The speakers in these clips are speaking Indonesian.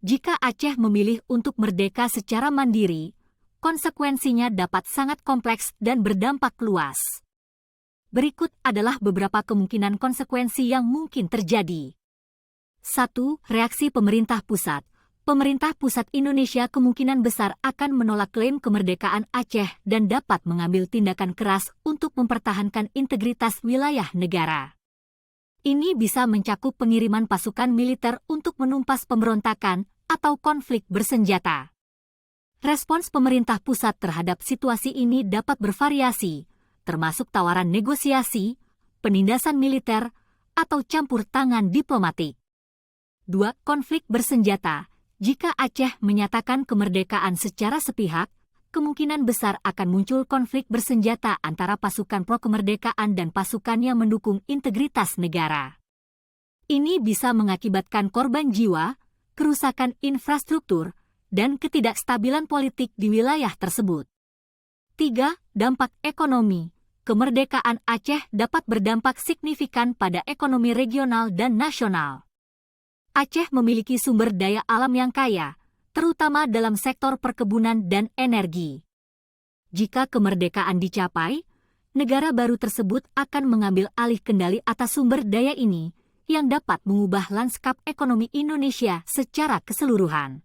Jika Aceh memilih untuk merdeka secara mandiri, konsekuensinya dapat sangat kompleks dan berdampak luas. Berikut adalah beberapa kemungkinan konsekuensi yang mungkin terjadi. 1. Reaksi pemerintah pusat. Pemerintah pusat Indonesia kemungkinan besar akan menolak klaim kemerdekaan Aceh dan dapat mengambil tindakan keras untuk mempertahankan integritas wilayah negara. Ini bisa mencakup pengiriman pasukan militer untuk menumpas pemberontakan atau konflik bersenjata. Respons pemerintah pusat terhadap situasi ini dapat bervariasi, termasuk tawaran negosiasi, penindasan militer, atau campur tangan diplomatik. 2. Konflik bersenjata. Jika Aceh menyatakan kemerdekaan secara sepihak, kemungkinan besar akan muncul konflik bersenjata antara pasukan pro-kemerdekaan dan pasukan yang mendukung integritas negara. Ini bisa mengakibatkan korban jiwa, kerusakan infrastruktur, dan ketidakstabilan politik di wilayah tersebut. 3. Dampak ekonomi. Kemerdekaan Aceh dapat berdampak signifikan pada ekonomi regional dan nasional. Aceh memiliki sumber daya alam yang kaya, terutama dalam sektor perkebunan dan energi. Jika kemerdekaan dicapai, negara baru tersebut akan mengambil alih kendali atas sumber daya ini, yang dapat mengubah lanskap ekonomi Indonesia secara keseluruhan.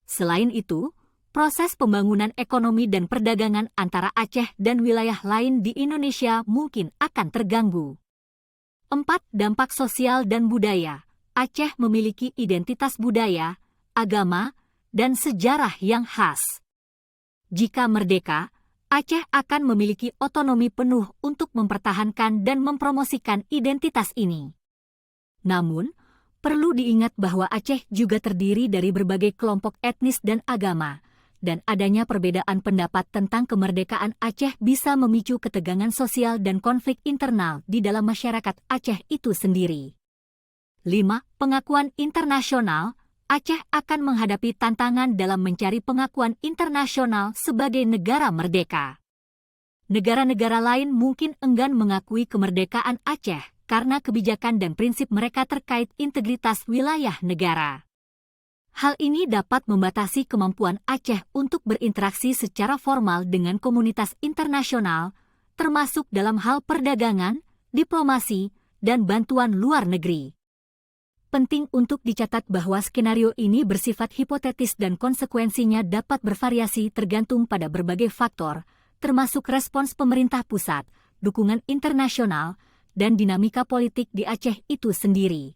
Selain itu, proses pembangunan ekonomi dan perdagangan antara Aceh dan wilayah lain di Indonesia mungkin akan terganggu. 4. Dampak sosial dan budaya. Aceh memiliki identitas budaya, agama, dan sejarah yang khas. Jika merdeka, Aceh akan memiliki otonomi penuh untuk mempertahankan dan mempromosikan identitas ini. Namun, perlu diingat bahwa Aceh juga terdiri dari berbagai kelompok etnis dan agama, dan adanya perbedaan pendapat tentang kemerdekaan Aceh bisa memicu ketegangan sosial dan konflik internal di dalam masyarakat Aceh itu sendiri. 5. Pengakuan internasional. Aceh akan menghadapi tantangan dalam mencari pengakuan internasional sebagai negara merdeka. Negara-negara lain mungkin enggan mengakui kemerdekaan Aceh karena kebijakan dan prinsip mereka terkait integritas wilayah negara. Hal ini dapat membatasi kemampuan Aceh untuk berinteraksi secara formal dengan komunitas internasional, termasuk dalam hal perdagangan, diplomasi, dan bantuan luar negeri. Penting untuk dicatat bahwa skenario ini bersifat hipotetis dan konsekuensinya dapat bervariasi tergantung pada berbagai faktor, termasuk respons pemerintah pusat, dukungan internasional, dan dinamika politik di Aceh itu sendiri.